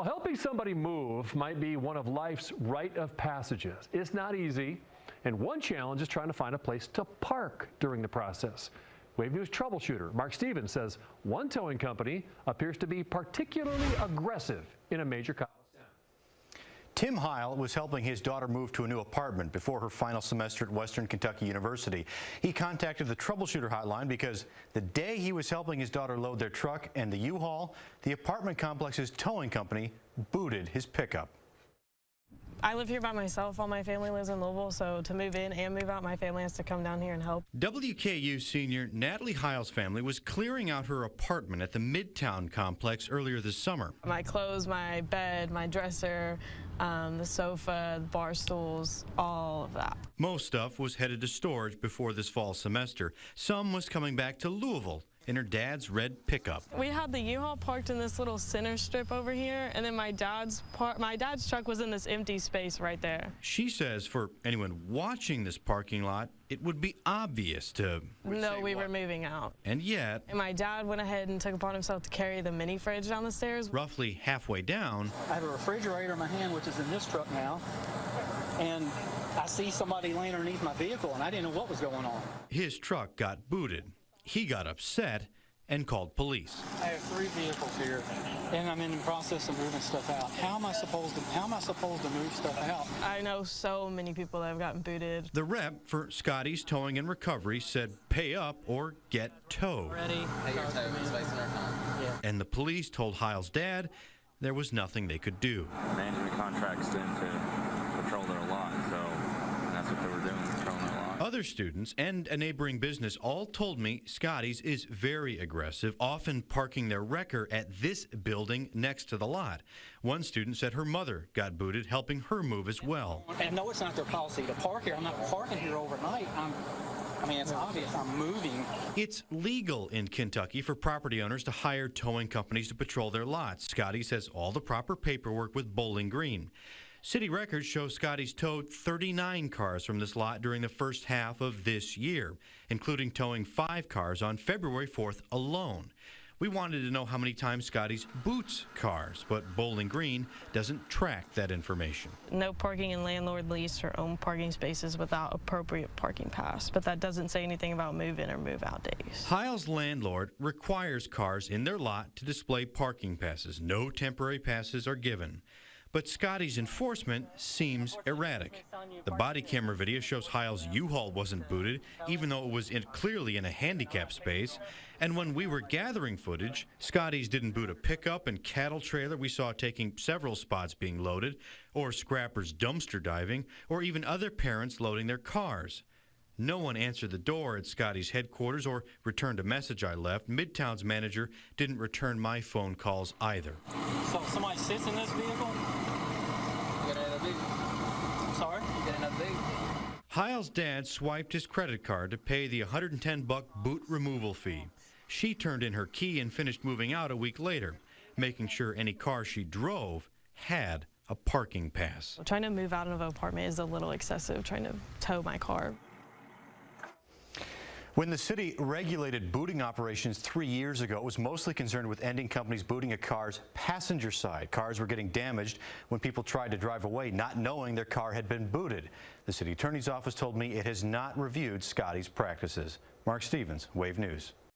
Well, helping somebody move might be one of life's rite of passages. It's not easy, and one challenge is trying to find a place to park during the process. Wave News troubleshooter Mark Stevens says one towing company appears to be particularly aggressive in a major college town. Tim Heil was helping his daughter move to a new apartment before her final semester at Western Kentucky University. He contacted the troubleshooter hotline because the day he was helping his daughter load their truck and the U-Haul, the apartment complex's towing company booted his pickup. I live here by myself. All my family lives in Louisville, so to move in and move out, my family has to come down here and help. WKU senior Natalie Heil's family was clearing out her apartment at the Midtown complex earlier this summer. My clothes, my bed, my dresser, the sofa, the bar stools, all of that. Most stuff was headed to storage before this fall semester. Some was coming back to Louisville in her dad's red pickup. We had the U-Haul parked in this little center strip over here, and then my dad's truck was in this empty space right there. She says for anyone watching this parking lot, it would be obvious to... No, we were moving out. And yet... And my dad went ahead and took upon himself to carry the mini fridge down the stairs. Roughly halfway down... I have a refrigerator in my hand, which is in this truck now, and I see somebody laying underneath my vehicle, and I didn't know what was going on. His truck got booted. He got upset and called police. I have 3 vehicles here, and I'm in the process of moving stuff out. How am I supposed to move stuff out? I know so many people that have gotten booted. The rep for Scotty's Towing and Recovery said pay up or get towed. Ready? Pay your tow, it's wasting our time. Yeah. And the police told Heil's dad there was nothing they could do. Management contracts them to patrol their lot, so that's what they were doing, patrolling their lot. Other students and a neighboring business all told me Scotty's is very aggressive, often parking their wrecker at this building next to the lot. One student said her mother got booted, helping her move as well. And no, it's not their policy to park here. I'm not parking here overnight. I mean, it's obvious I'm moving. It's legal in Kentucky for property owners to hire towing companies to patrol their lots. Scotty's has all the proper paperwork with Bowling Green. City records show Scotty's towed 39 cars from this lot during the first half of this year, including towing 5 cars on February 4th alone. We wanted to know how many times Scotty's boots cars, but Bowling Green doesn't track that information. No parking in landlord lease or owned parking spaces without appropriate parking pass, but that doesn't say anything about move-in or move-out days. Heil's landlord requires cars in their lot to display parking passes. No temporary passes are given. But Scotty's enforcement seems erratic. The body camera video shows Heil's U-Haul wasn't booted, even though it was clearly in a handicap space. And when we were gathering footage, Scotty's didn't boot a pickup and cattle trailer we saw taking several spots being loaded, or scrappers dumpster diving, or even other parents loading their cars. No one answered the door at Scotty's headquarters or returned a message I left. Midtown's manager didn't return my phone calls either. So somebody sits in this vehicle? You got another big? I'm sorry? You got another big? Heil's dad swiped his credit card to pay the $110 boot removal fee. She turned in her key and finished moving out a week later, making sure any car she drove had a parking pass. Trying to move out of an apartment is a little excessive, trying to tow my car. When the city regulated booting operations 3 years ago, it was mostly concerned with ending companies booting a car's passenger side. Cars were getting damaged when people tried to drive away, not knowing their car had been booted. The city attorney's office told me it has not reviewed Scotty's practices. Mark Stevens, Wave News.